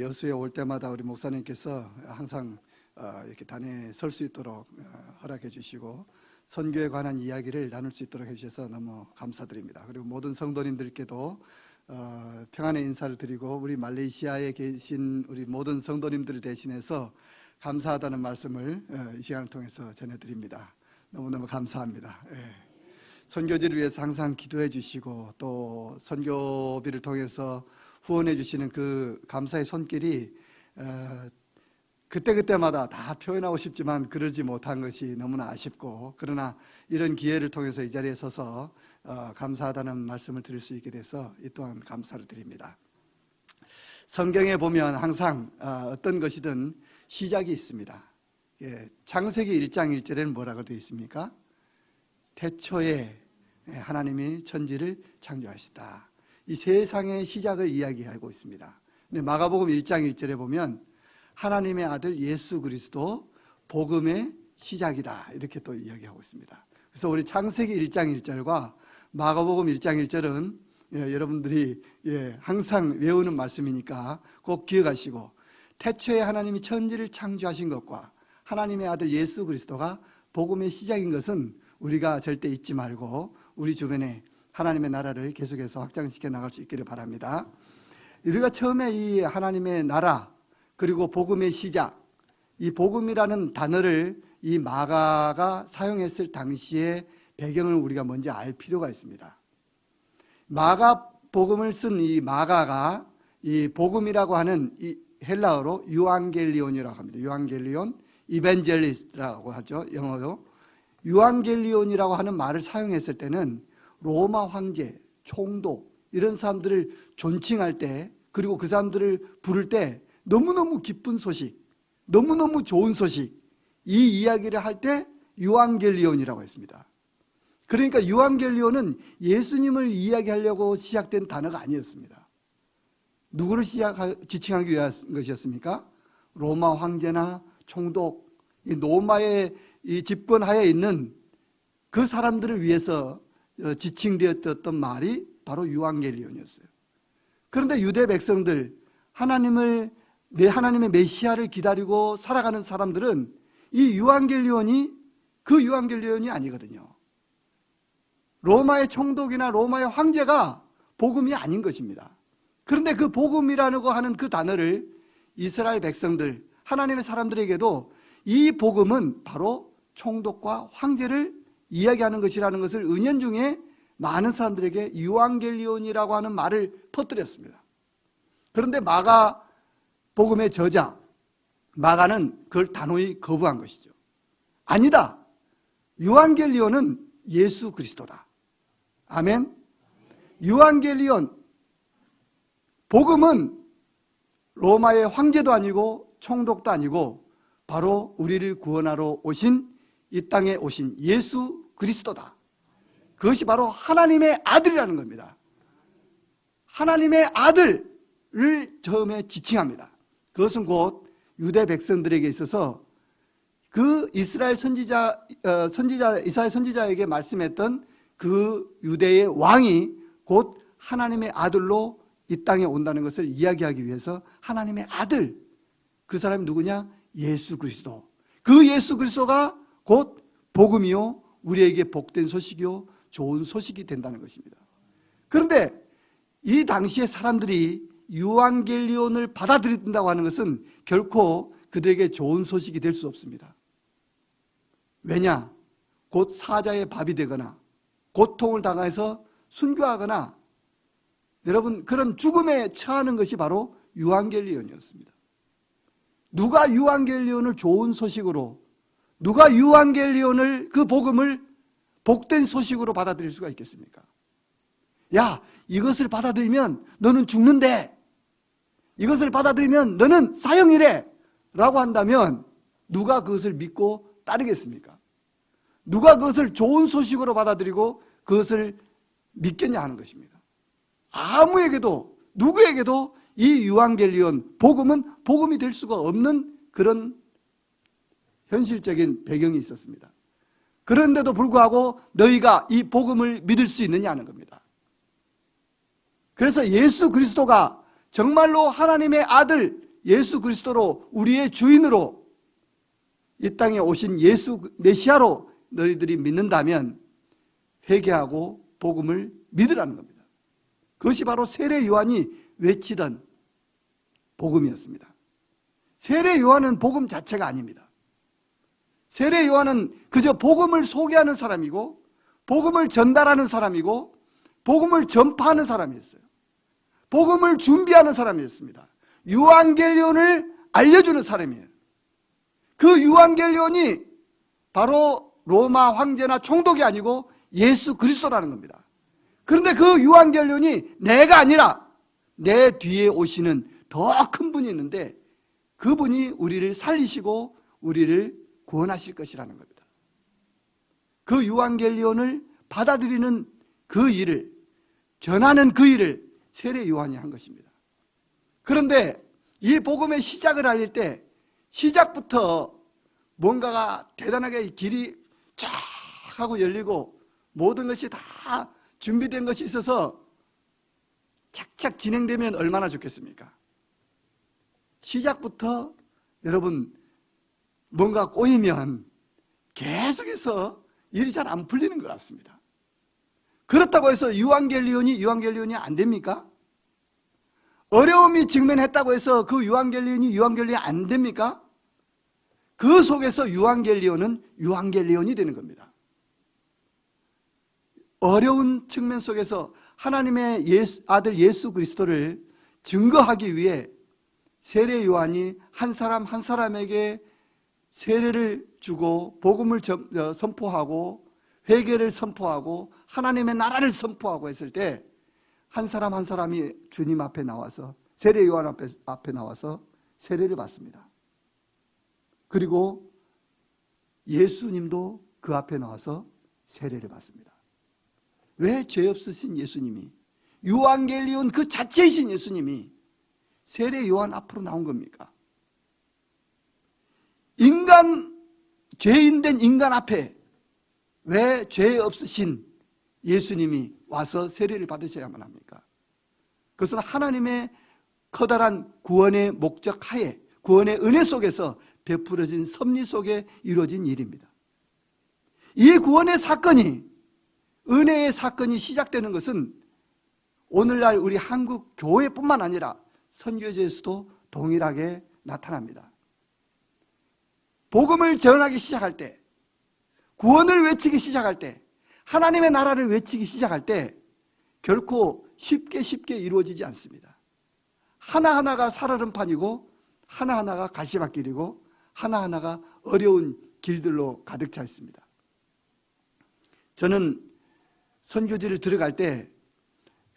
여수에 올 때마다 우리 목사님께서 항상 이렇게 단에 설 수 있도록 허락해 주시고 선교에 관한 이야기를 나눌 수 있도록 해주셔서 너무 감사드립니다. 그리고 모든 성도님들께도 평안의 인사를 드리고 우리 말레이시아에 계신 우리 모든 성도님들을 대신해서 감사하다는 말씀을 이 시간을 통해서 전해드립니다. 너무너무 감사합니다. 선교지를 위해서 항상 기도해 주시고 또 선교비를 통해서 후원해 주시는 그 감사의 손길이 그때그때마다 다 표현하고 싶지만 그러지 못한 것이 너무나 아쉽고, 그러나 이런 기회를 통해서 이 자리에 서서 감사하다는 말씀을 드릴 수 있게 돼서 이 또한 감사를 드립니다. 성경에 보면 항상 어떤 것이든 시작이 있습니다. 창세기 1장 1절에는 뭐라고 되어 있습니까? 태초에 하나님이 천지를 창조하시다. 이 세상의 시작을 이야기하고 있습니다. 근데 마가복음 1장 1절에 보면 하나님의 아들 예수 그리스도 복음의 시작이다, 이렇게 또 이야기하고 있습니다. 그래서 우리 창세기 1장 1절과 마가복음 1장 1절은 여러분들이 항상 외우는 말씀이니까 꼭 기억하시고, 태초에 하나님이 천지를 창조하신 것과 하나님의 아들 예수 그리스도가 복음의 시작인 것은 우리가 절대 잊지 말고 우리 주변에 하나님의 나라를 계속해서 확장시켜 나갈 수 있기를 바랍니다. 우리가 처음에 이 하나님의 나라 그리고 복음의 시작, 이 복음이라는 단어를 이 마가가 사용했을 당시의 배경을 우리가 먼저 알 필요가 있습니다. 마가복음을 쓴 이 마가가 이 복음이라고 하는 이 헬라어로 유앙겔리온이라고 합니다. 유앙겔리온, 이벤젤리스트라고 하죠, 영어로. 유앙겔리온이라고 하는 말을 사용했을 때는 로마 황제, 총독 이런 사람들을 존칭할 때, 그리고 그 사람들을 부를 때 너무너무 기쁜 소식, 너무너무 좋은 소식, 이 이야기를 할 때 유앙겔리온이라고 했습니다. 그러니까 유앙겔리온은 예수님을 이야기하려고 시작된 단어가 아니었습니다. 누구를 지칭하기 위한 것이었습니까? 로마 황제나 총독, 이 로마의 이 집권하에 있는 그 사람들을 위해서 지칭되었던 말이 바로 유앙겔리온이었어요. 그런데 유대 백성들, 하나님의 메시아를 기다리고 살아가는 사람들은 이 유앙겔리온이 그 유앙겔리온이 아니거든요. 로마의 총독이나 로마의 황제가 복음이 아닌 것입니다. 그런데 그 복음이라고 하는 그 단어를 이스라엘 백성들, 하나님의 사람들에게도 이 복음은 바로 총독과 황제를 이야기하는 것이라는 것을 은연중에 많은 사람들에게 유앙겔리온이라고 하는 말을 퍼뜨렸습니다. 그런데 마가 복음의 저자 마가는 그걸 단호히 거부한 것이죠. 아니다, 유앙겔리온은 예수 그리스도다. 아멘. 유앙겔리온, 복음은 로마의 황제도 아니고 총독도 아니고 바로 우리를 구원하러 오신, 이 땅에 오신 예수 그리스도다. 그것이 바로 하나님의 아들이라는 겁니다. 하나님의 아들을 처음에 지칭합니다. 그것은 곧 유대 백성들에게 있어서 그 이스라엘 선지자 이사야 선지자에게 말씀했던 그 유대의 왕이 곧 하나님의 아들로 이 땅에 온다는 것을 이야기하기 위해서 하나님의 아들, 그 사람이 누구냐? 예수 그리스도. 그 예수 그리스도가 곧 복음이요, 우리에게 복된 소식이요, 좋은 소식이 된다는 것입니다. 그런데 이 당시의 사람들이 유앙겔리온을 받아들인다고 하는 것은 결코 그들에게 좋은 소식이 될 수 없습니다. 왜냐? 곧 사자의 밥이 되거나 고통을 당해서 순교하거나, 여러분, 그런 죽음에 처하는 것이 바로 유앙겔리온이었습니다. 누가 유앙겔리온을 좋은 소식으로, 누가 유앙겔리온을, 그 복음을 복된 소식으로 받아들일 수가 있겠습니까? 야, 이것을 받아들이면 너는 죽는데, 이것을 받아들이면 너는 사형이래 라고 한다면 누가 그것을 믿고 따르겠습니까? 누가 그것을 좋은 소식으로 받아들이고 그것을 믿겠냐 하는 것입니다. 아무에게도, 누구에게도 이 유앙겔리온 복음은 복음이 될 수가 없는 그런 현실적인 배경이 있었습니다. 그런데도 불구하고 너희가 이 복음을 믿을 수 있느냐 하는 겁니다. 그래서 예수 그리스도가 정말로 하나님의 아들, 예수 그리스도로 우리의 주인으로 이 땅에 오신 예수 메시아로 너희들이 믿는다면 회개하고 복음을 믿으라는 겁니다. 그것이 바로 세례 요한이 외치던 복음이었습니다. 세례 요한은 복음 자체가 아닙니다. 세례 요한은 그저 복음을 소개하는 사람이고 복음을 전달하는 사람이고 복음을 전파하는 사람이었어요. 복음을 준비하는 사람이었습니다. 유앙겔리온을 알려주는 사람이에요. 그 유앙겔리온이 바로 로마 황제나 총독이 아니고 예수 그리스도라는 겁니다. 그런데 그 유앙겔리온이 내가 아니라 내 뒤에 오시는 더 큰 분이 있는데 그분이 우리를 살리시고 우리를 구원하실 것이라는 겁니다. 그 유앙겔리온을 받아들이는 그 일을, 전하는 그 일을 세례 요한이 한 것입니다. 그런데 이 복음의 시작을 알릴 때 시작부터 뭔가가 대단하게 길이 쫙 하고 열리고 모든 것이 다 준비된 것이 있어서 착착 진행되면 얼마나 좋겠습니까? 시작부터 여러분 뭔가 꼬이면 계속해서 일이 잘 안 풀리는 것 같습니다. 그렇다고 해서 유앙겔리온이 안 됩니까? 어려움이 직면했다고 해서 그 유앙겔리온이 안 됩니까? 그 속에서 유앙겔리온은 유앙겔리온이 되는 겁니다. 어려운 측면 속에서 하나님의 아들 예수 그리스도를 증거하기 위해 세례 요한이 한 사람 한 사람에게 세례를 주고 복음을 선포하고 회개를 선포하고 하나님의 나라를 선포하고 했을 때 한 사람 한 사람이 주님 앞에 나와서 세례 요한 앞에 나와서 세례를 받습니다. 그리고 예수님도 그 앞에 나와서 세례를 받습니다. 왜 죄 없으신 예수님이, 유앙겔리온 그 자체이신 예수님이 세례 요한 앞으로 나온 겁니까? 죄인된 인간 앞에 왜 죄 없으신 예수님이 와서 세례를 받으셔야만 합니까? 그것은 하나님의 커다란 구원의 목적 하에, 구원의 은혜 속에서 베풀어진 섭리 속에 이루어진 일입니다. 이 구원의 사건이, 은혜의 사건이 시작되는 것은 오늘날 우리 한국 교회뿐만 아니라 선교지에서도 동일하게 나타납니다. 복음을 전하기 시작할 때, 구원을 외치기 시작할 때, 하나님의 나라를 외치기 시작할 때 결코 쉽게 이루어지지 않습니다. 하나하나가 살얼음판이고 하나하나가 가시밭길이고 하나하나가 어려운 길들로 가득 차 있습니다. 저는 선교지를 들어갈 때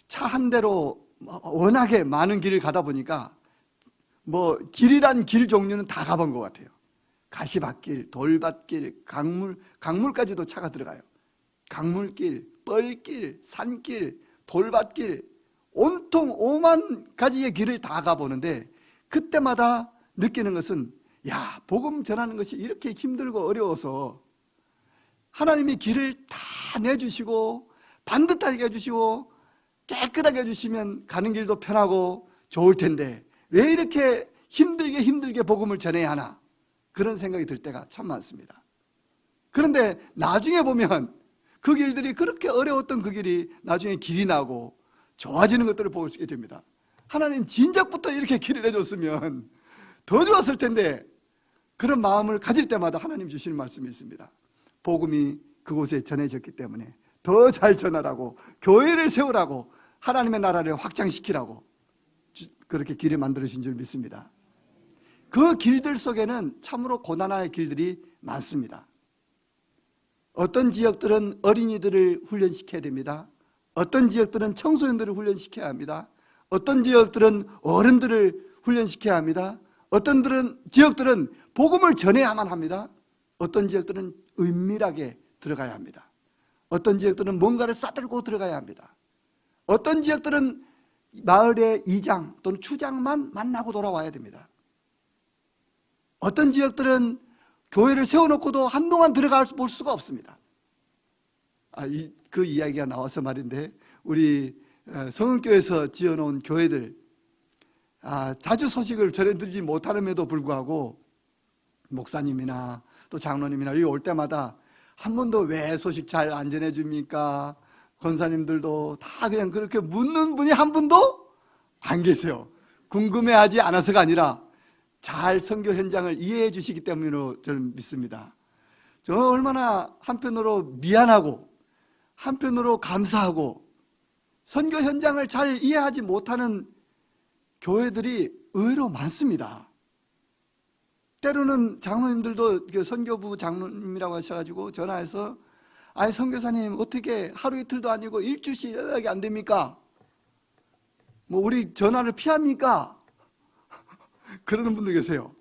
차 한 대로 워낙에 많은 길을 가다 보니까 길이란 길 종류는 다 가본 것 같아요. 가시밭길, 돌밭길, 강물까지도 차가 들어가요. 강물길, 뻘길, 산길, 돌밭길, 온통 5만 가지의 길을 다 가보는데 그때마다 느끼는 것은 복음 전하는 것이 이렇게 힘들고 어려워서 하나님이 길을 다 내주시고 반듯하게 해주시고 깨끗하게 해주시면 가는 길도 편하고 좋을 텐데 왜 이렇게 힘들게 복음을 전해야 하나, 그런 생각이 들 때가 참 많습니다. 그런데 나중에 보면 그 길들이 그렇게 어려웠던 그 길이 나중에 길이 나고 좋아지는 것들을 볼 수 있게 됩니다. 하나님 진작부터 이렇게 길을 내줬으면 더 좋았을 텐데, 그런 마음을 가질 때마다 하나님 주시는 말씀이 있습니다. 복음이 그곳에 전해졌기 때문에 더 잘 전하라고, 교회를 세우라고, 하나님의 나라를 확장시키라고 그렇게 길을 만들어주신 줄 믿습니다. 그 길들 속에는 참으로 고난의 길들이 많습니다. 어떤 지역들은 어린이들을 훈련시켜야 됩니다. 어떤 지역들은 청소년들을 훈련시켜야 합니다. 어떤 지역들은 어른들을 훈련시켜야 합니다. 어떤 지역들은 복음을 전해야만 합니다. 어떤 지역들은 은밀하게 들어가야 합니다. 어떤 지역들은 뭔가를 싸들고 들어가야 합니다. 어떤 지역들은 마을의 이장 또는 추장만 만나고 돌아와야 됩니다. 어떤 지역들은 교회를 세워놓고도 한동안 들어가 볼 수가 없습니다. 그 이야기가 나와서 말인데, 우리 성은교회에서 지어놓은 교회들, 자주 소식을 전해드리지 못하는에도 불구하고 목사님이나 또 장로님이나 여기 올 때마다 한 번도 왜 소식 잘 안 전해줍니까? 권사님들도 다 그냥 그렇게 묻는 분이 한 분도 안 계세요. 궁금해하지 않아서가 아니라 잘 선교 현장을 이해해 주시기 때문으로 저는 믿습니다. 저는 얼마나 한편으로 미안하고 한편으로 감사하고 선교 현장을 잘 이해하지 못하는 교회들이 의외로 많습니다. 때로는 장로님들도 선교부 장로님이라고 하셔가지고 전화해서 아니 선교사님 어떻게 하루 이틀도 아니고 일주일씩 연락이 안 됩니까? 뭐 우리 전화를 피합니까? 그러는 분들 계세요.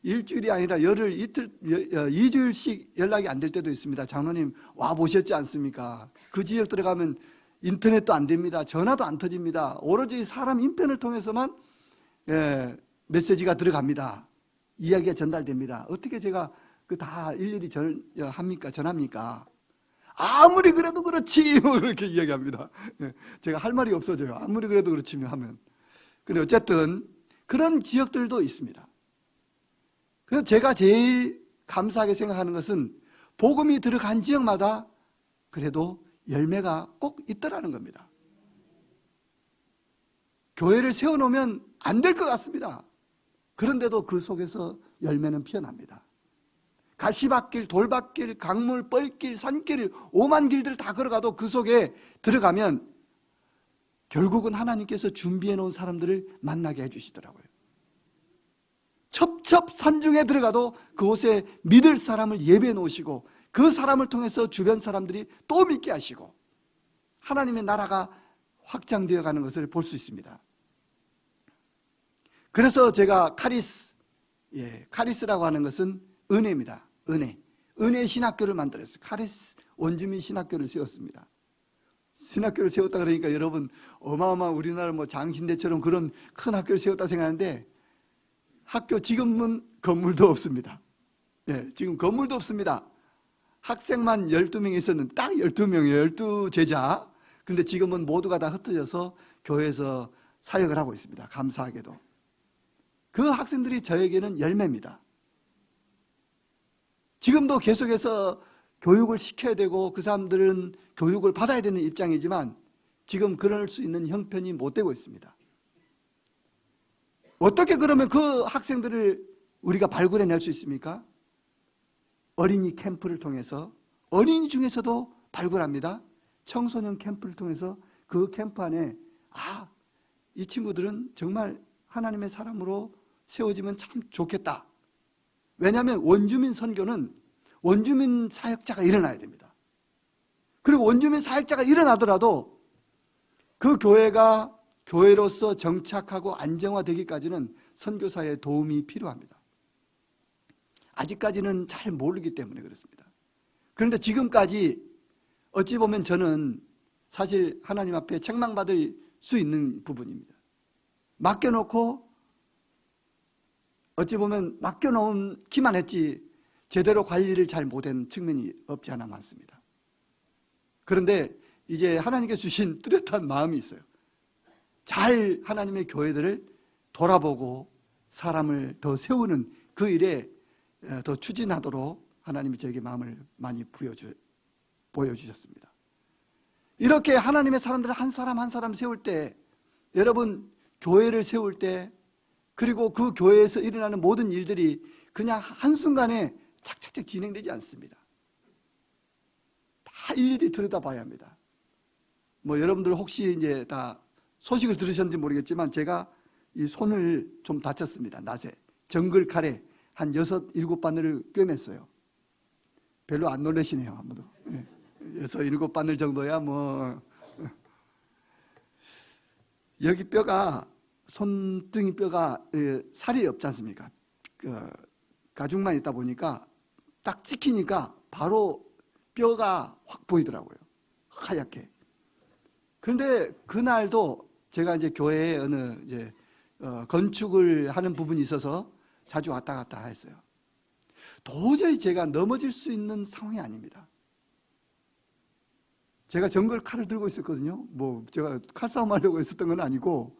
일주일이 아니라 열흘, 이틀, 2주일씩 연락이 안 될 때도 있습니다. 장로님 와 보셨지 않습니까? 그 지역 들어가면 인터넷도 안 됩니다. 전화도 안 터집니다. 오로지 사람 인편을 통해서만 메시지가 들어갑니다. 이야기가 전달됩니다. 어떻게 제가 그 다 일일이 전합니까? 아무리 그래도 그렇지 뭐 그렇게 이야기합니다. 제가 할 말이 없어져요. 아무리 그래도 그렇지 하면. 근데 어쨌든 그런 지역들도 있습니다. 그래서 제가 제일 감사하게 생각하는 것은 복음이 들어간 지역마다 그래도 열매가 꼭 있더라는 겁니다. 교회를 세워놓으면 안 될 것 같습니다. 그런데도 그 속에서 열매는 피어납니다. 가시밭길, 돌밭길, 강물, 뻘길, 산길, 오만 길들을 다 걸어가도 그 속에 들어가면 결국은 하나님께서 준비해 놓은 사람들을 만나게 해주시더라고요. 첩첩산중에 들어가도 그곳에 믿을 사람을 예배해 놓으시고 그 사람을 통해서 주변 사람들이 또 믿게 하시고 하나님의 나라가 확장되어 가는 것을 볼 수 있습니다. 그래서 제가 카리스라고 하는 것은 은혜입니다. 은혜 신학교를 만들었어요. 카리스 원주민 신학교를 세웠습니다. 신학교를 세웠다 그러니까 여러분 어마어마한 우리나라 뭐 장신대처럼 그런 큰 학교를 세웠다 생각하는데 학교 지금은 건물도 없습니다. 지금 건물도 없습니다. 학생만 12명 있었는데 딱 12명이에요. 12제자. 근데 지금은 모두가 다 흩어져서 교회에서 사역을 하고 있습니다. 감사하게도. 그 학생들이 저에게는 열매입니다. 지금도 계속해서 교육을 시켜야 되고 그 사람들은 교육을 받아야 되는 입장이지만 지금 그럴 수 있는 형편이 못 되고 있습니다. 어떻게 그러면 그 학생들을 우리가 발굴해낼 수 있습니까? 어린이 캠프를 통해서 어린이 중에서도 발굴합니다. 청소년 캠프를 통해서 그 캠프 안에 이 친구들은 정말 하나님의 사람으로 세워지면 참 좋겠다. 왜냐하면 원주민 선교는 원주민 사역자가 일어나야 됩니다. 그리고 원주민 사역자가 일어나더라도 그 교회가 교회로서 정착하고 안정화되기까지는 선교사의 도움이 필요합니다. 아직까지는 잘 모르기 때문에 그렇습니다. 그런데 지금까지 어찌 보면 저는 사실 하나님 앞에 책망받을 수 있는 부분입니다. 맡겨놓고 어찌 보면 맡겨놓기만 했지 제대로 관리를 잘 못한 측면이 없지 않아 많습니다. 그런데 이제 하나님께 주신 뚜렷한 마음이 있어요. 잘 하나님의 교회들을 돌아보고 사람을 더 세우는 그 일에 더 추진하도록 하나님이 저에게 마음을 많이 보여주셨습니다. 이렇게 하나님의 사람들을 한 사람 한 사람 세울 때 여러분 교회를 세울 때 그리고 그 교회에서 일어나는 모든 일들이 그냥 한순간에 착착착 진행되지 않습니다. 다 일일이 들여다봐야 합니다. 뭐 여러분들 혹시 이제 다 소식을 들으셨는지 모르겠지만 제가 이 손을 좀 다쳤습니다. 낮에 정글 칼에 한 6, 7바늘을 꿰맸어요. 별로 안 놀라시네요. 아무도. 6, 7바늘 정도야 뭐. 여기 뼈가 손등이 뼈가 살이 없지 않습니까? 가죽만 있다 보니까 딱 찍히니까 바로 뼈가 확 보이더라고요. 하얗게. 그런데 그날도 제가 이제 교회에 어느 이제 건축을 하는 부분이 있어서 자주 왔다 갔다 했어요. 도저히 제가 넘어질 수 있는 상황이 아닙니다. 제가 정글 칼을 들고 있었거든요. 뭐 제가 칼싸움 하려고 했었던 건 아니고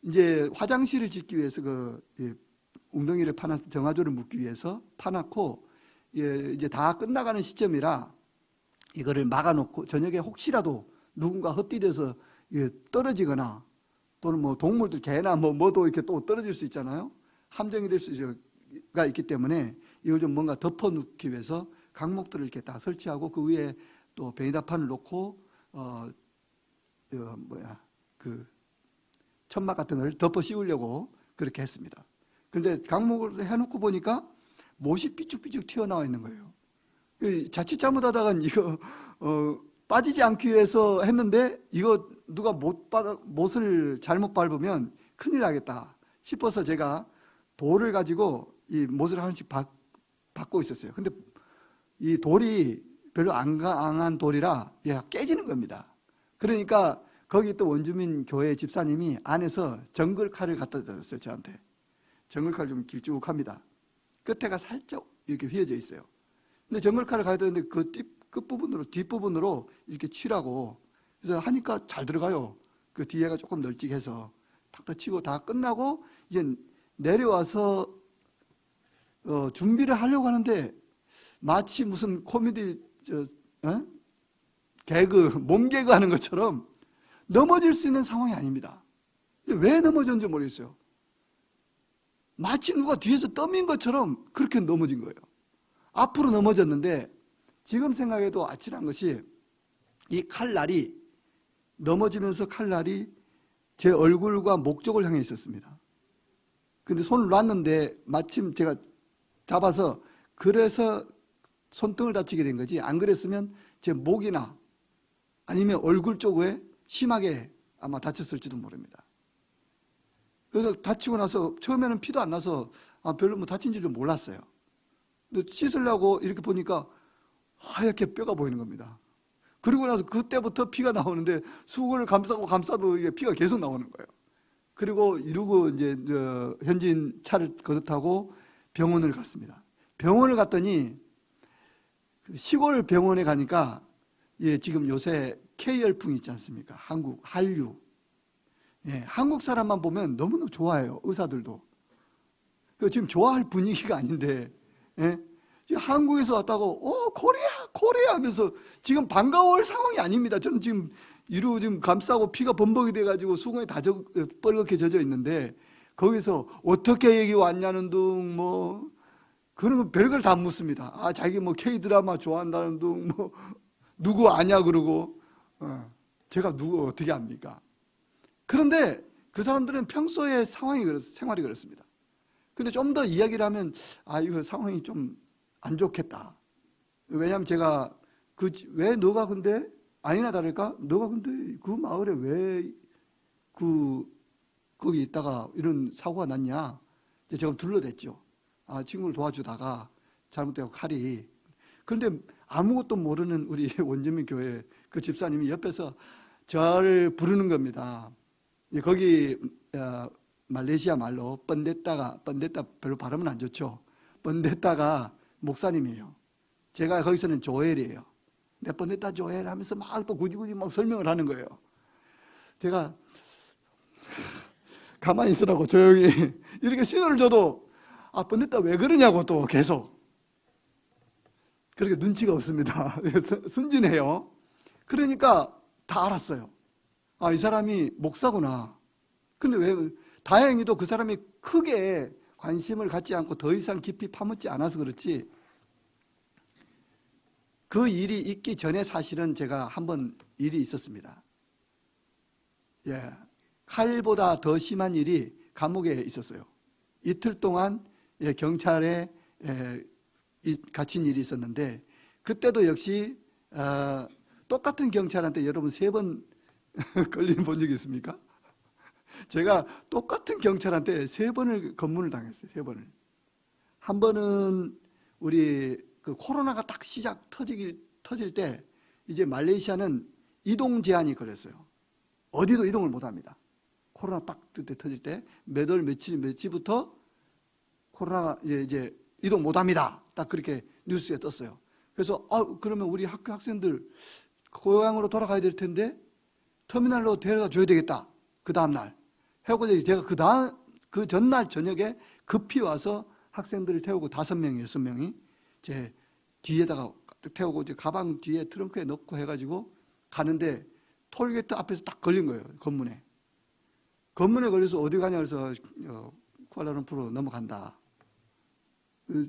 이제 화장실을 짓기 위해서 웅덩이를 파놨, 정화조를 묻기 위해서 파놨고, 이제 다 끝나가는 시점이라 이거를 막아놓고 저녁에 혹시라도 누군가 헛디뎌서 떨어지거나 또는 뭐 동물들 개나 뭐도 이렇게 또 떨어질 수 있잖아요. 함정이 될 수가 있기 때문에 이걸 좀 뭔가 덮어놓기 위해서 강목들을 이렇게 다 설치하고 그 위에 또 베니다판을 놓고 천막 같은 걸 덮어 씌우려고 그렇게 했습니다. 그런데 강목을 해놓고 보니까 못이 삐죽삐죽 튀어나와 있는 거예요. 자칫 잘못하다가 이거 빠지지 않기 위해서 했는데 이거 누가 못을 잘못 밟으면 큰일 나겠다 싶어서 제가 돌을 가지고 이 못을 하나씩 받고 있었어요. 근데 이 돌이 별로 안 강한 돌이라 얘가 깨지는 겁니다. 그러니까 거기 또 원주민 교회 집사님이 안에서 정글칼을 갖다 줬어요. 저한테. 정글칼 좀 길쭉합니다. 끝에가 살짝 이렇게 휘어져 있어요. 근데 정글칼을 가야 되는데 그 뒷부분으로 이렇게 치라고. 그래서 하니까 잘 들어가요. 그 뒤에가 조금 널찍해서 탁탁 치고 다 끝나고 이제 내려와서 준비를 하려고 하는데 마치 무슨 코미디 몸개그 하는 것처럼 넘어질 수 있는 상황이 아닙니다. 왜 넘어졌는지 모르겠어요. 마치 누가 뒤에서 떠민 것처럼 그렇게 넘어진 거예요. 앞으로 넘어졌는데 지금 생각해도 아찔한 것이 이 칼날이 넘어지면서 칼날이 제 얼굴과 목 쪽을 향해 있었습니다. 근데 손을 놨는데 마침 제가 잡아서 그래서 손등을 다치게 된 거지, 안 그랬으면 제 목이나 아니면 얼굴 쪽에 심하게 아마 다쳤을지도 모릅니다. 그래서 다치고 나서 처음에는 피도 안 나서 별로 뭐 다친 줄은 몰랐어요. 근데 씻으려고 이렇게 보니까 하얗게 뼈가 보이는 겁니다. 그리고 나서 그때부터 피가 나오는데 수건을 감싸도 이게 피가 계속 나오는 거예요. 그리고 이러고 이제 현지인 차를 거듭타고 병원을 갔습니다. 병원을 갔더니 시골 병원에 가니까 지금 요새 K 열풍이 있지 않습니까? 한류. 한국 사람만 보면 너무너무 좋아해요. 의사들도. 지금 좋아할 분위기가 아닌데, 지금 한국에서 왔다고, 코리아 하면서 지금 반가워할 상황이 아닙니다. 저는 지금 지금 감싸고 피가 범벅이 돼가지고 수건에 다 뻘겋게 젖어 있는데, 거기서 어떻게 여기 왔냐는 둥, 그런 거 별걸 다 묻습니다. 자기 K-드라마 좋아한다는 둥, 누구 아냐 그러고, 제가 누구 어떻게 압니까? 그런데 그 사람들은 평소에 생활이 그렇습니다. 근데 좀 더 이야기를 하면, 이거 상황이 좀 안 좋겠다. 왜냐하면 제가, 왜 너가 근데, 아니나 다를까? 너가 근데 그 마을에 왜 거기 있다가 이런 사고가 났냐? 이제 제가 둘러댔죠. 친구를 도와주다가 잘못되고 칼이. 그런데 아무것도 모르는 우리 원주민 교회 그 집사님이 옆에서 저를 부르는 겁니다. 거기 말레이시아 말로 번데따 별로 발음은 안 좋죠. 번데따가 목사님이에요. 제가 거기서는 조엘이에요. 근데 번데따 조엘 하면서 막 또 굳이 막 설명을 하는 거예요. 제가 가만히 있으라고 조용히 이렇게 신호를 줘도 번데따 왜 그러냐고 또 계속. 그렇게 눈치가 없습니다. 순진해요. 그러니까 다 알았어요. 이 사람이 목사구나. 근데 왜, 다행히도 그 사람이 크게 관심을 갖지 않고 더 이상 깊이 파묻지 않아서 그렇지, 그 일이 있기 전에 사실은 제가 한번 일이 있었습니다. 칼보다 더 심한 일이 감옥에 있었어요. 이틀 동안 경찰에 갇힌 일이 있었는데, 그때도 역시 똑같은 경찰한테 여러분 3번 걸림 본 적이 있습니까? 제가 똑같은 경찰한테 3번을 검문을 당했어요. 3번을. 한 번은 우리 그 코로나가 딱 터질 때 이제 말레이시아는 이동 제한이 걸렸어요. 어디도 이동을 못 합니다. 코로나 딱 그때 터질 때 몇 월 며칠부터 코로나가 이제 이동 못 합니다. 딱 그렇게 뉴스에 떴어요. 그래서 그러면 우리 학생들 고향으로 돌아가야 될 텐데 터미널로 데려다 줘야 되겠다. 그 다음날 해고 제가 그 전날 저녁에 급히 와서 학생들을 태우고 5명이 6명이 제 뒤에다가 태우고 이제 가방 뒤에 트렁크에 넣고 해가지고 가는데 톨게이트 앞에서 딱 걸린 거예요. 검문에 걸려서 어디 가냐 그래서 쿠알라룸푸르로 넘어간다.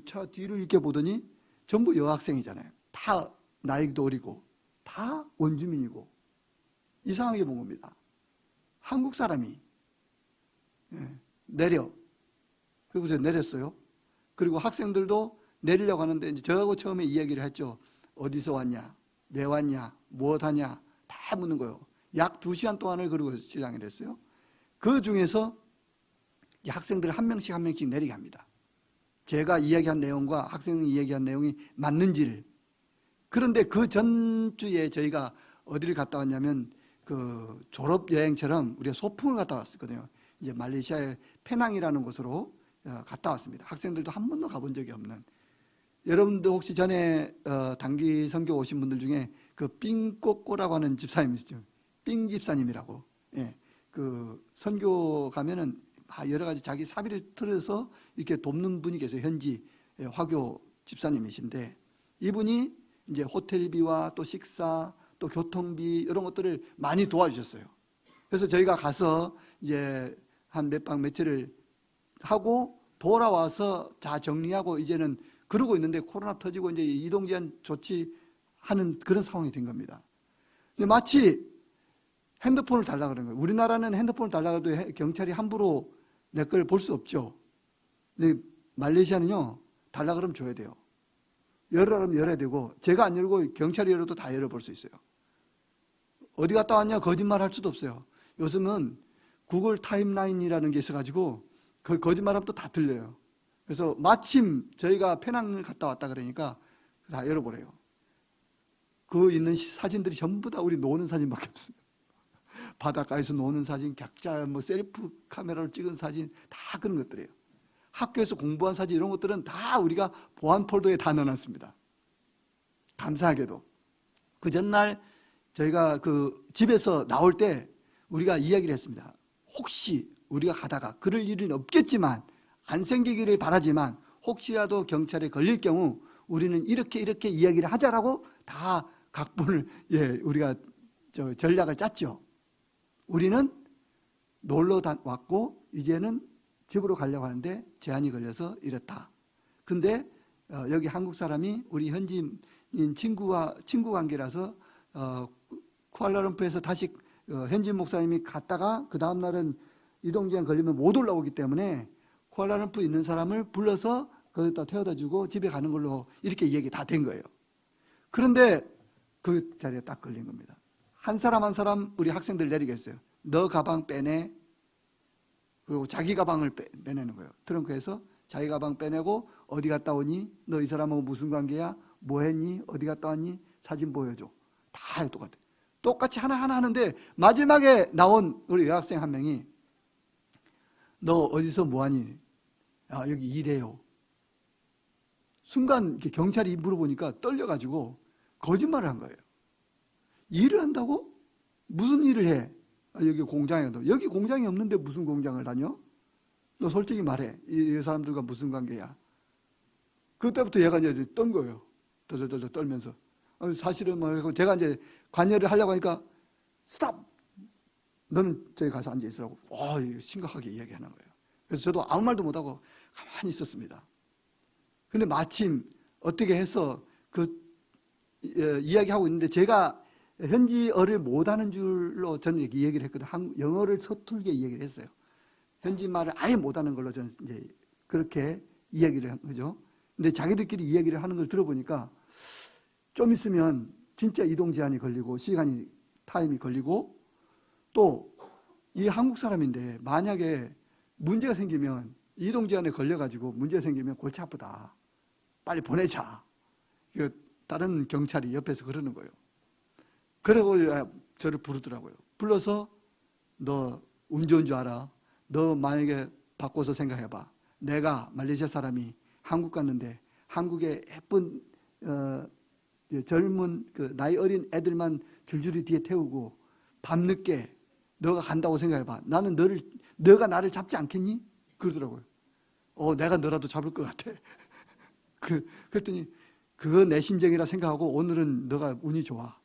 차 뒤를 이렇게 보더니 전부 여학생이잖아요. 다 나이도 어리고 다 원주민이고 이상하게 본 겁니다. 한국 사람이 내려. 그리고 제가 내렸어요. 그리고 학생들도 내리려고 하는데 이제 저하고 처음에 이야기를 했죠. 어디서 왔냐, 왜 왔냐, 무엇 하냐 다 묻는 거예요. 약 2시간 동안을 그러고 시장을 했어요. 그 중에서 학생들 한 명씩 내리게 합니다. 제가 이야기한 내용과 학생이 이야기한 내용이 맞는지를. 그런데 그 전주에 저희가 어디를 갔다 왔냐면 그 졸업 여행처럼 우리가 소풍을 갔다 왔었거든요. 이제 말레이시아의 페낭이라는 곳으로 갔다 왔습니다. 학생들도 한 번도 가본 적이 없는. 여러분도 혹시 전에 단기 선교 오신 분들 중에 그 삥꼬꼬라고 하는 집사님이시죠? 삥 집사님이라고. 예, 그 선교 가면은 여러 가지 자기 사비를 틀어서 이렇게 돕는 분이 계세요. 현지 화교 집사님이신데 이분이 이제 호텔비와 또 식사 또 교통비 이런 것들을 많이 도와주셨어요. 그래서 저희가 가서 이제 한 몇 박 며칠을 하고 돌아와서 다 정리하고 이제는 그러고 있는데 코로나 터지고 이제 이동 제한 조치하는 그런 상황이 된 겁니다. 근데 마치 핸드폰을 달라 그런 거예요. 우리나라는 핸드폰을 달라 해도 경찰이 함부로 내 걸 볼 수 없죠. 근데 말레이시아는요, 달라 그러면 줘야 돼요. 열으라면 열어야 되고, 제가 안 열고 경찰이 열어도 다 열어볼 수 있어요. 어디 갔다 왔냐 거짓말 할 수도 없어요. 요즘은 구글 타임라인이라는 게 있어가지고 그 거짓말하면 또 다 들려요. 그래서 마침 저희가 페낭을 갔다 왔다 그러니까 다 열어보래요. 그 있는 사진들이 전부 다 우리 노는 사진밖에 없어요. 바닷가에서 노는 사진, 각자 뭐 셀프 카메라로 찍은 사진 다 그런 것들이에요. 학교에서 공부한 사진 이런 것들은 다 우리가 보안 폴더에 다 넣어놨습니다. 감사하게도 그 전날 저희가 그 집에서 나올 때 우리가 이야기를 했습니다. 혹시 우리가 가다가 그럴 일은 없겠지만 안 생기기를 바라지만 혹시라도 경찰에 걸릴 경우 우리는 이렇게 이야기를 하자라고 다 각본을 우리가 전략을 짰죠. 우리는 놀러 왔고 이제는 집으로 가려고 하는데 제한이 걸려서 이렇다. 근데 여기 한국 사람이 우리 현지인 친구 관계라서 쿠알라룸푸르에서 다시 현지인 목사님이 갔다가 그 다음 날은 이동제한 걸리면 못 올라오기 때문에 쿠알라룸푸르에 있는 사람을 불러서 거기다 태워다 주고 집에 가는 걸로 이렇게 얘기 다 된 거예요. 그런데 그 자리에 딱 걸린 겁니다. 한 사람 한 사람 우리 학생들 내리겠어요. 너 가방 빼내. 그리고 자기 가방을 빼내는 거예요. 트렁크에서 자기 가방 빼내고 어디 갔다 오니? 너 이 사람하고 무슨 관계야? 뭐 했니? 어디 갔다 왔니? 사진 보여줘. 다 똑같아요. 똑같이 하나하나 하는데 마지막에 나온 우리 여학생 한 명이 너 어디서 뭐하니? 여기 일해요. 순간 경찰이 물어보니까 떨려가지고 거짓말을 한 거예요. 일을 한다고? 무슨 일을 해? 여기 공장에 간다고. 여기 공장이 없는데 무슨 공장을 다녀? 너 솔직히 말해. 이 사람들과 무슨 관계야? 그때부터 얘가 이제 떤 거예요. 덜덜덜 떨면서. 사실은 뭐 제가 이제 관여를 하려고 하니까 스탑! 너는 저기 가서 앉아 있으라고. 심각하게 이야기하는 거예요. 그래서 저도 아무 말도 못하고 가만히 있었습니다. 근데 마침 어떻게 해서 이야기하고 있는데 제가 현지어를 못하는 줄로 저는 이렇게 얘기를 했거든요. 영어를 서툴게 이야기를 했어요. 현지 말을 아예 못하는 걸로 저는 이제 그렇게 이야기를 한 거죠. 근데 자기들끼리 이야기를 하는 걸 들어보니까 좀 있으면 진짜 이동 제한이 걸리고 타임이 걸리고 또 이 한국 사람인데 만약에 문제가 생기면 이동 제한에 걸려가지고 문제가 생기면 골치 아프다. 빨리 보내자. 다른 경찰이 옆에서 그러는 거예요. 그러고 저를 부르더라고요. 불러서 너 운전 줄 알아? 너 만약에 바꿔서 생각해봐. 내가 말레이시아 사람이 한국 갔는데 한국의 예쁜 젊은 나이 어린 애들만 줄줄이 뒤에 태우고 밤늦게 너가 간다고 생각해봐. 나는 너가 나를 잡지 않겠니? 그러더라고요. 내가 너라도 잡을 것 같아. 그랬더니 그거 내 심정이라 생각하고 오늘은 너가 운이 좋아.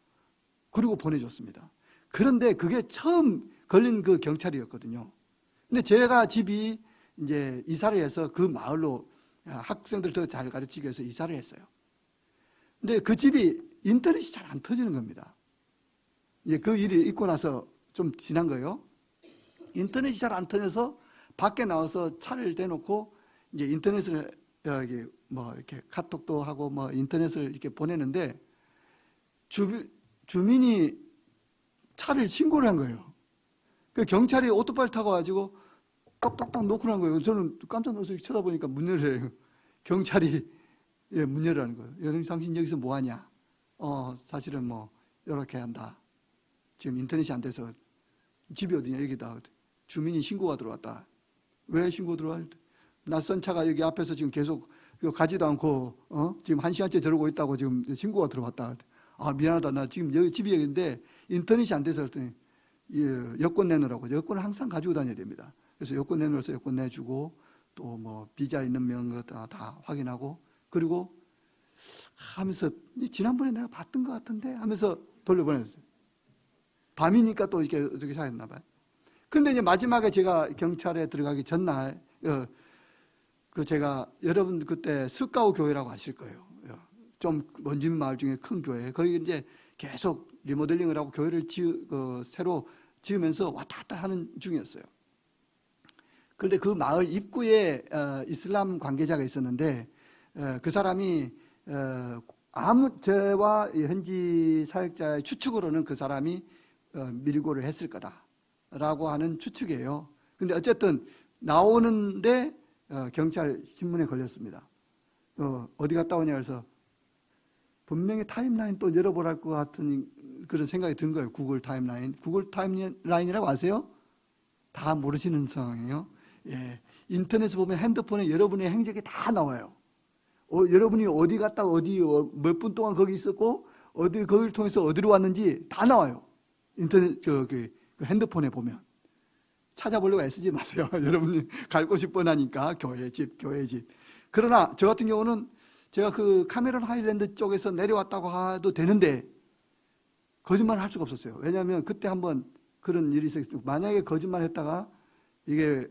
그리고 보내줬습니다. 그런데 그게 처음 걸린 그 경찰이었거든요. 근데 제가 집이 이제 이사를 해서 그 마을로 학생들 더 잘 가르치기 위해서 이사를 했어요. 근데 그 집이 인터넷이 잘 안 터지는 겁니다. 이제 그 일이 있고 나서 좀 지난 거예요. 인터넷이 잘 안 터져서 밖에 나와서 차를 대놓고 이제 인터넷을 이렇게 카톡도 하고 인터넷을 이렇게 보내는데 주민이 차를 신고를 한 거예요. 그 경찰이 오토바이를 타고 가지고 똑똑똑 놓고 난 거예요. 저는 깜짝 놀라서 쳐다보니까 문 열어요. 경찰이 문 열라는 거예요. 당신 여기서 뭐 하냐? 사실은 이렇게 한다. 지금 인터넷이 안 돼서 집이 어디냐? 여기다. 주민이 신고가 들어왔다. 왜 신고 들어와? 낯선 차가 여기 앞에서 지금 계속 가지도 않고 지금 1시간째 저러고 있다고 지금 신고가 들어왔다. 미안하다. 나 지금 여기 집이 여기인데 인터넷이 안 돼서 그랬더니 여권 내놓으라고. 여권을 항상 가지고 다녀야 됩니다. 그래서 여권 내놓아서 여권 내주고 또 비자 있는 명 다 확인하고 그리고 하면서 지난번에 내가 봤던 것 같은데 하면서 돌려보냈어요. 밤이니까 또 이렇게 어떻게 사였나 봐요. 그런데 이제 마지막에 제가 경찰에 들어가기 전날 제가 여러분 그때 스카우 교회라고 아실 거예요. 좀 먼진 마을 중에 큰 교회. 거기 이제 계속 리모델링을 하고 교회를 새로 지으면서 왔다 갔다 하는 중이었어요. 그런데 그 마을 입구에 이슬람 관계자가 있었는데 그 사람이 저와 현지 사역자의 추측으로는 그 사람이 밀고를 했을 거다라고 하는 추측이에요. 근데 어쨌든 나오는데 경찰 신문에 걸렸습니다. 어디 갔다 오냐 그래서 분명히 타임라인 또 열어보랄 것 같은 그런 생각이 든 거예요. 구글 타임라인. 구글 타임라인이라고 아세요? 다 모르시는 상황이에요. 예. 인터넷에 보면 핸드폰에 여러분의 행적이 다 나와요. 여러분이 어디 갔다 몇 분 동안 거기 있었고 거기를 통해서 어디로 왔는지 다 나와요. 인터넷 그 핸드폰에 보면 찾아보려고 애쓰지 마세요. 여러분이 갈 곳이 뻔하니까 교회 집. 그러나 저 같은 경우는 제가 그 카메론 하일랜드 쪽에서 내려왔다고 해도 되는데 거짓말을 할 수가 없었어요. 왜냐하면 그때 한번 그런 일이 있었죠. 만약에 거짓말했다가 이게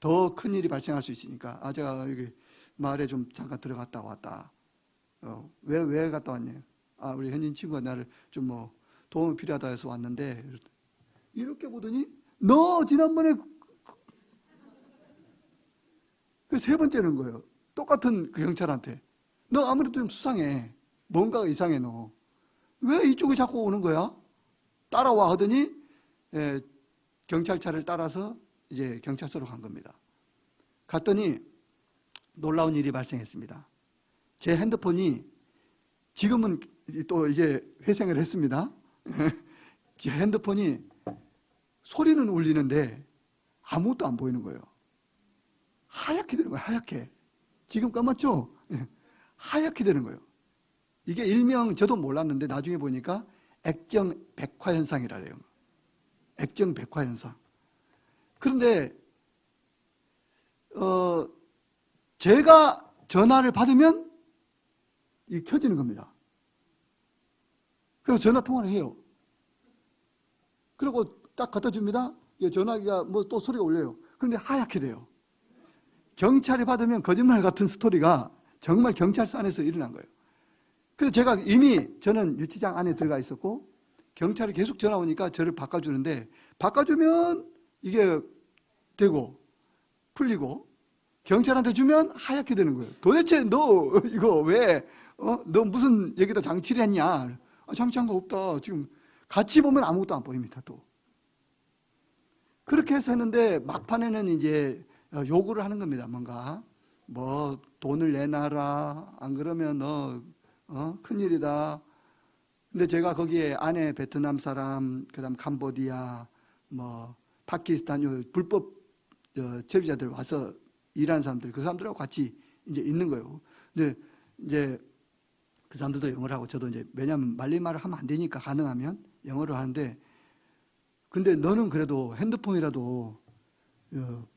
더 큰 일이 발생할 수 있으니까 제가 여기 마을에 좀 잠깐 들어갔다 왔다. 왜 갔다 왔냐? 우리 현진 친구가 나를 좀 도움이 필요하다 해서 왔는데 이렇게 보더니 너 지난번에 그 세 번째는 거예요. 똑같은 그 경찰한테 너 아무래도 좀 수상해. 뭔가가 이상해 너. 왜 이쪽에 자꾸 오는 거야? 따라와 하더니 경찰차를 따라서 이제 경찰서로 간 겁니다. 갔더니 놀라운 일이 발생했습니다. 제 핸드폰이 지금은 또 이게 회생을 했습니다. 제 핸드폰이 소리는 울리는데 아무것도 안 보이는 거예요. 하얗게 되는 거예요. 하얗게. 지금 까맣죠? 하얗게 되는 거예요. 이게 일명 저도 몰랐는데 나중에 보니까 액정 백화 현상이라 해요. 액정 백화 현상. 그런데 제가 전화를 받으면 이게 켜지는 겁니다. 그리고 전화 통화를 해요. 그리고 딱 갖다 줍니다. 전화기가 또 소리가 울려요. 그런데 하얗게 돼요. 경찰이 받으면 거짓말 같은 스토리가 정말 경찰서 안에서 일어난 거예요. 그래서 제가 이미 저는 유치장 안에 들어가 있었고 경찰이 계속 전화 오니까 저를 바꿔주는데 바꿔주면 이게 되고 풀리고 경찰한테 주면 하얗게 되는 거예요. 도대체 너 이거 왜 너 무슨 여기다 장치를 했냐? 장치한 거 없다. 지금 같이 보면 아무것도 안 보입니다. 또 그렇게 해서 했는데 막판에는 이제 요구를 하는 겁니다. 뭔가 돈을 내놔라. 안 그러면 너 큰일이다. 근데 제가 거기에 안에 베트남 사람, 그다음 캄보디아, 파키스탄 불법 체류자들 와서 일하는 사람들, 그 사람들하고 같이 이제 있는 거예요. 근데 이제 그 사람들도 영어를 하고 저도 이제 왜냐하면 말리말을 하면 안 되니까 가능하면 영어를 하는데 근데 너는 그래도 핸드폰이라도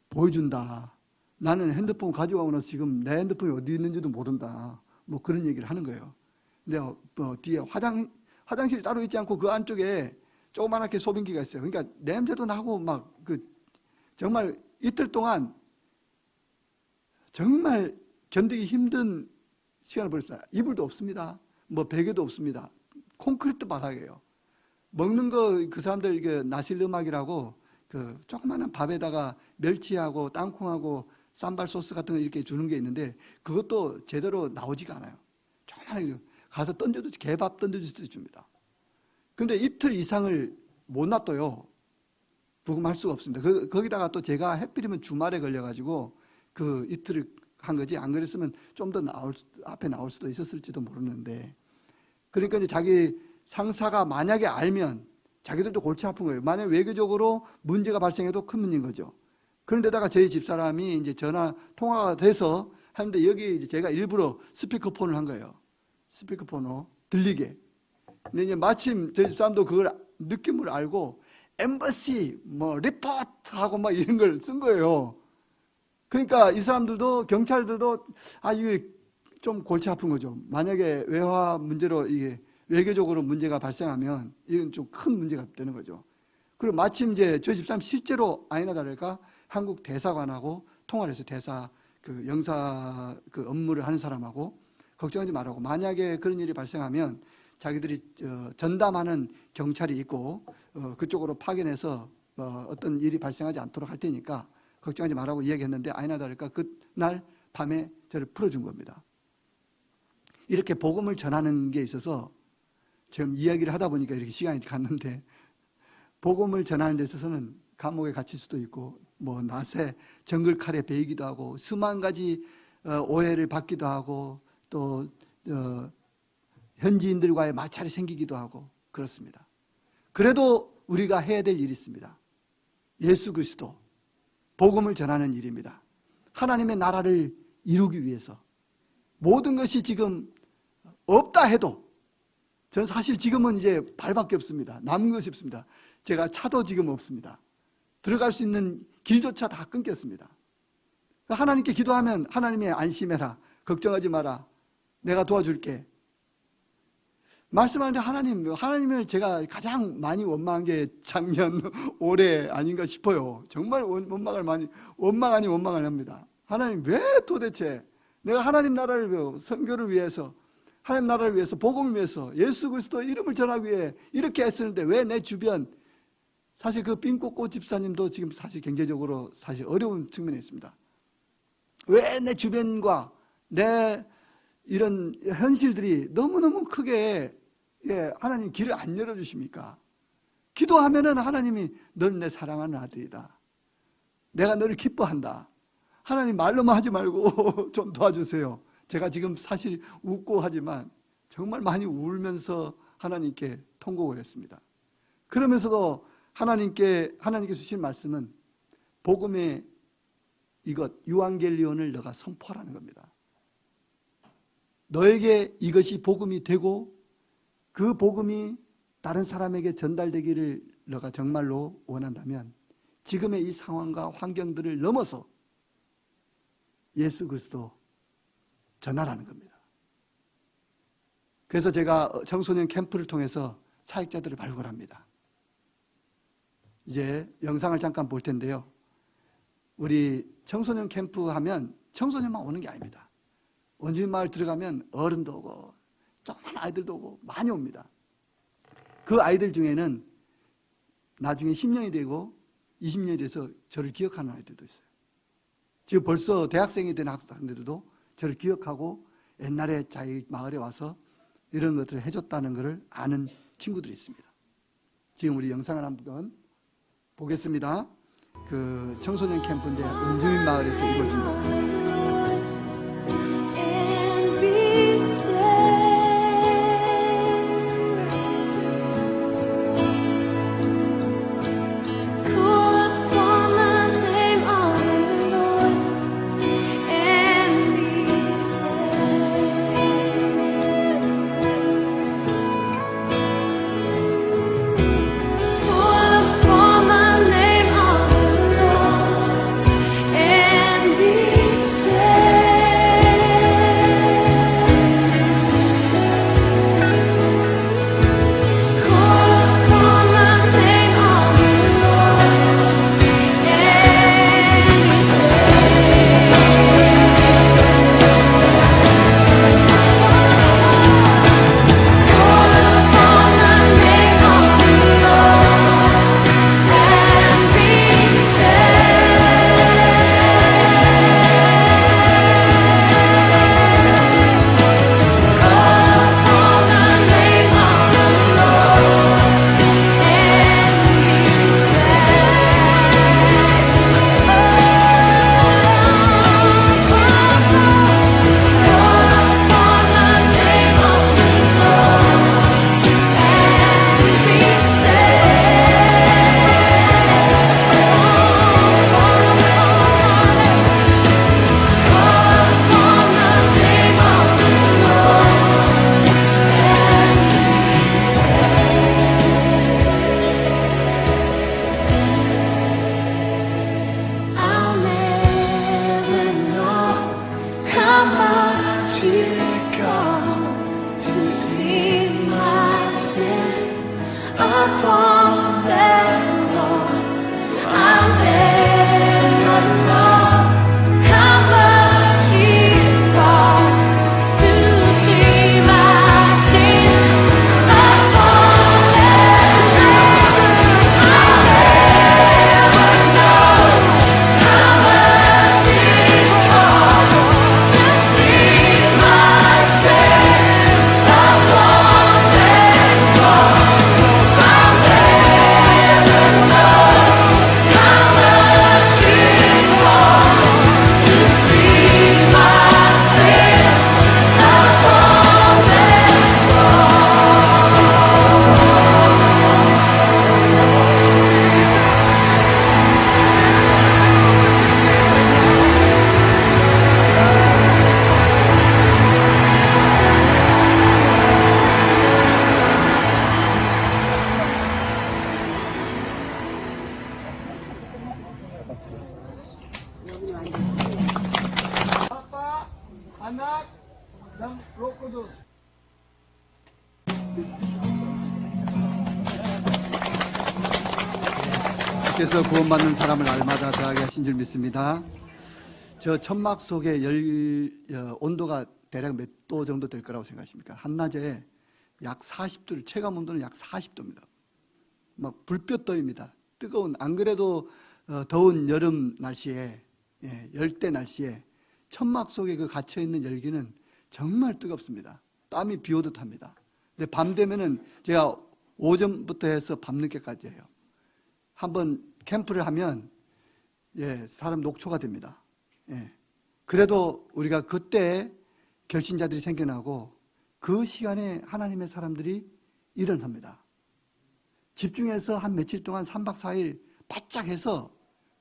보여준다. 나는 핸드폰 가져가고 나서 지금 내 핸드폰이 어디 있는지도 모른다. 뭐 그런 얘기를 하는 거예요. 근데 뒤에 화장실이 따로 있지 않고 그 안쪽에 조그맣게 소변기가 있어요. 그러니까 냄새도 나고 막 정말 이틀 동안 정말 견디기 힘든 시간을 보냈어요. 이불도 없습니다. 뭐 베개도 없습니다. 콘크리트 바닥이에요. 먹는 거 그 사람들 이게 나실르막이라고 그 조그마한 밥에다가 멸치하고 땅콩하고 쌈발 소스 같은 거 이렇게 주는 게 있는데 그것도 제대로 나오지가 않아요. 조그마하게 가서 개밥 던져줄 수 줍니다. 근데 이틀 이상을 못 놔둬요. 부금할 수가 없습니다. 거기다가 또 제가 해필이면 주말에 걸려가지고 그 이틀을 한 거지, 안 그랬으면 좀 더 앞에 나올 수도 있었을지도 모르는데, 그러니까 이제 자기 상사가 만약에 알면 자기들도 골치 아픈 거예요. 만약 외교적으로 문제가 발생해도 큰 문제인 거죠. 그런데다가 저희 집사람이 이제 전화 통화가 돼서 하는데 여기 이제 제가 일부러 스피커폰을 한 거예요. 스피커폰으로 들리게. 근데 이제 마침 저희 집사람도 그걸 느낌을 알고 엠버시 뭐 리포트하고 막 이런 걸 쓴 거예요. 그러니까 이 사람들도 경찰들도 이게 좀 골치 아픈 거죠. 만약에 외화 문제로 이게 외교적으로 문제가 발생하면 이건 좀 큰 문제가 되는 거죠. 그리고 마침 이제 저희 집사람 실제로 아니나 다를까 한국 대사관하고 통화를 해서 대사 그 영사 그 업무를 하는 사람하고 걱정하지 말라고, 만약에 그런 일이 발생하면 자기들이 전담하는 경찰이 있고 그쪽으로 파견해서 어떤 일이 발생하지 않도록 할 테니까 걱정하지 말라고 이야기했는데 아니나 다를까 그날 밤에 저를 풀어준 겁니다. 이렇게 복음을 전하는 게 있어서 지금 이야기를 하다 보니까 이렇게 시간이 갔는데, 복음을 전하는 데 있어서는 감옥에 갇힐 수도 있고 뭐 낫에 정글칼에 베이기도 하고 수만 가지 오해를 받기도 하고 또 현지인들과의 마찰이 생기기도 하고 그렇습니다. 그래도 우리가 해야 될 일이 있습니다. 예수 그리스도 복음을 전하는 일입니다. 하나님의 나라를 이루기 위해서 모든 것이 지금 없다 해도, 저는 사실 지금은 이제 발밖에 없습니다. 남은 것이 없습니다. 제가 차도 지금 없습니다. 들어갈 수 있는 길조차 다 끊겼습니다. 하나님께 기도하면 하나님이 안심해라, 걱정하지 마라, 내가 도와줄게 말씀하는데 하나님을 제가 가장 많이 원망한 게 작년 올해 아닌가 싶어요. 정말 원망 아닌 원망을 합니다. 하나님 왜 도대체 내가 하나님 나라를 선교를 위해서, 하나님 나라를 위해서, 복음을 위해서, 예수 그리스도 이름을 전하기 위해 이렇게 애쓰는데 왜 내 주변, 사실 그 빈꽃꽃 집사님도 지금 사실 경제적으로 사실 어려운 측면에 있습니다. 왜 내 주변과 내 이런 현실들이 너무너무 크게 하나님 길을 안 열어주십니까? 기도하면은 하나님이 넌 내 사랑하는 아들이다, 내가 너를 기뻐한다, 하나님 말로만 하지 말고 좀 도와주세요. 제가 지금 사실 웃고 하지만 정말 많이 울면서 하나님께 통곡을 했습니다. 그러면서도 하나님께 주신 말씀은 복음의 이것 유앙겔리온을 너가 선포하라는 겁니다. 너에게 이것이 복음이 되고 그 복음이 다른 사람에게 전달되기를 너가 정말로 원한다면 지금의 이 상황과 환경들을 넘어서 예수 그리스도 전하라는 겁니다. 그래서 제가 청소년 캠프를 통해서 사역자들을 발굴합니다. 이제 영상을 잠깐 볼 텐데요. 우리 청소년 캠프 하면 청소년만 오는 게 아닙니다. 원주민마을 들어가면 어른도 오고 조그만 아이들도 오고 많이 옵니다. 그 아이들 중에는 나중에 10년이 되고 20년이 돼서 저를 기억하는 아이들도 있어요. 지금 벌써 대학생이 된 학생들도 저를 기억하고 옛날에 자기 마을에 와서 이런 것들을 해줬다는 것을 아는 친구들이 있습니다. 지금 우리 영상을 한번 보겠습니다. 그 청소년 캠프인데 원주민 마을에서 이루어진 겁니다. it cost to see my sin upon that cross. I'll never know how much it cost to see my sin upon that cross. I'll never know how much it cost to see my sin upon that cross. I'll never know how much it cost to see my sin upon that Bapa, anak, dan Roh Kudus. 께서 구원받는 사람을 날마다 더하게 하신 줄 믿습니다. 저 천막 속에 온도가 대략 몇 도 정도 될 거라고 생각하십니까? 한낮에 약 40도, 체감 온도는 약 40도입니다. 막 불볕더위입니다. 뜨거운, 안 그래도 더운 여름 날씨에, 열대 날씨에 천막 속에 그 갇혀있는 열기는 정말 뜨겁습니다. 땀이 비 오듯 합니다. 근데 밤 되면은 제가 오전부터 해서 밤늦게까지 해요. 한번 캠프를 하면 사람 녹초가 됩니다. 그래도 우리가 그때 결신자들이 생겨나고 그 시간에 하나님의 사람들이 일어섭니다. 집중해서 한 며칠 동안 3박 4일 바짝 해서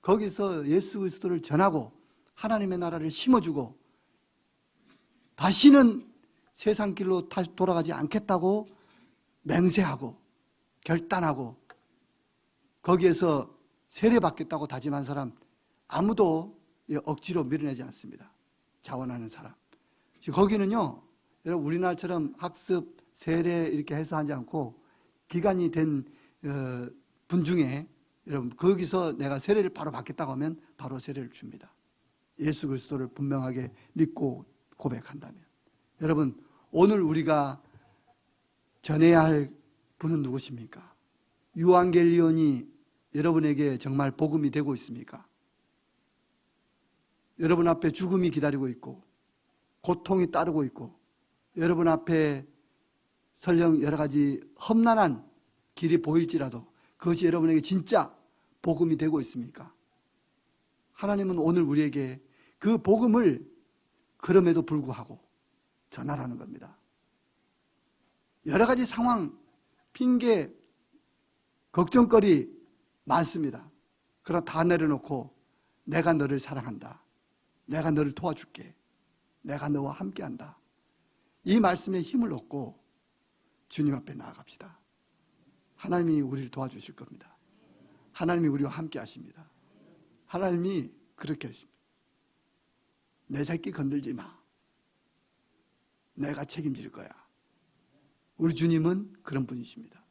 거기서 예수 그리스도를 전하고 하나님의 나라를 심어주고 다시는 세상 길로 다시 돌아가지 않겠다고 맹세하고 결단하고 거기에서 세례받겠다고 다짐한 사람 아무도 억지로 밀어내지 않습니다. 자원하는 사람. 거기는요, 여러분 우리나라처럼 학습, 세례 이렇게 해서 하지 않고 기간이 된 분 중에 여러분 거기서 내가 세례를 바로 받겠다고 하면 바로 세례를 줍니다. 예수 그리스도를 분명하게 믿고 고백한다면. 여러분 오늘 우리가 전해야 할 분은 누구십니까? 유앙겔리온이 여러분에게 정말 복음이 되고 있습니까? 여러분 앞에 죽음이 기다리고 있고 고통이 따르고 있고 여러분 앞에 설령 여러 가지 험난한 길이 보일지라도 그것이 여러분에게 진짜 복음이 되고 있습니까? 하나님은 오늘 우리에게 그 복음을 그럼에도 불구하고 전하라는 겁니다. 여러 가지 상황, 핑계, 걱정거리 많습니다. 그러나 다 내려놓고 내가 너를 사랑한다. 내가 너를 도와줄게. 내가 너와 함께한다. 이 말씀에 힘을 얻고 주님 앞에 나아갑시다. 하나님이 우리를 도와주실 겁니다. 하나님이 우리와 함께 하십니다. 하나님이 그렇게 하십니다. 내 새끼 건들지 마. 내가 책임질 거야. 우리 주님은 그런 분이십니다.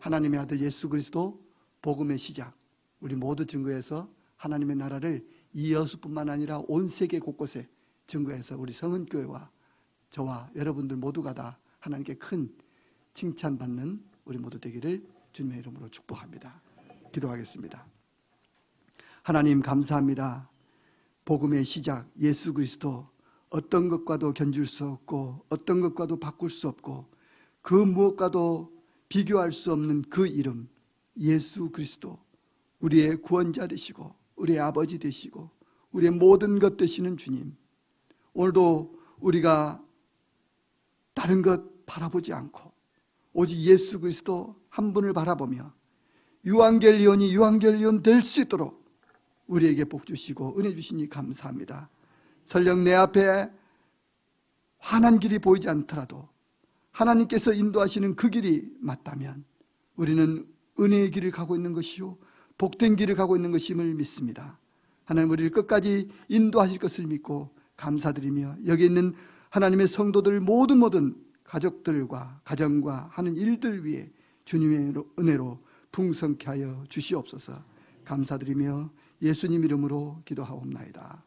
하나님의 아들 예수 그리스도 복음의 시작, 우리 모두 증거해서 하나님의 나라를 이 여수뿐만 아니라 온 세계 곳곳에 증거해서 우리 성은교회와 저와 여러분들 모두가 다 하나님께 큰 칭찬받는 우리 모두 되기를 주님의 이름으로 축복합니다. 기도하겠습니다. 하나님 감사합니다. 복음의 시작 예수 그리스도, 어떤 것과도 견줄 수 없고 어떤 것과도 바꿀 수 없고 그 무엇과도 비교할 수 없는 그 이름 예수 그리스도, 우리의 구원자 되시고 우리의 아버지 되시고 우리의 모든 것 되시는 주님, 오늘도 우리가 다른 것 바라보지 않고 오직 예수 그리스도 한 분을 바라보며 유앙겔리온이 유앙겔리온 될 수 있도록 우리에게 복 주시고 은혜 주시니 감사합니다. 설령 내 앞에 환한 길이 보이지 않더라도 하나님께서 인도하시는 그 길이 맞다면 우리는 은혜의 길을 가고 있는 것이요 복된 길을 가고 있는 것임을 믿습니다. 하나님 우리를 끝까지 인도하실 것을 믿고 감사드리며 여기 있는 하나님의 성도들 모든 가족들과 가정과 하는 일들 위해 주님의 은혜로 풍성케 하여 주시옵소서. 감사드리며 예수님 이름으로 기도하옵나이다.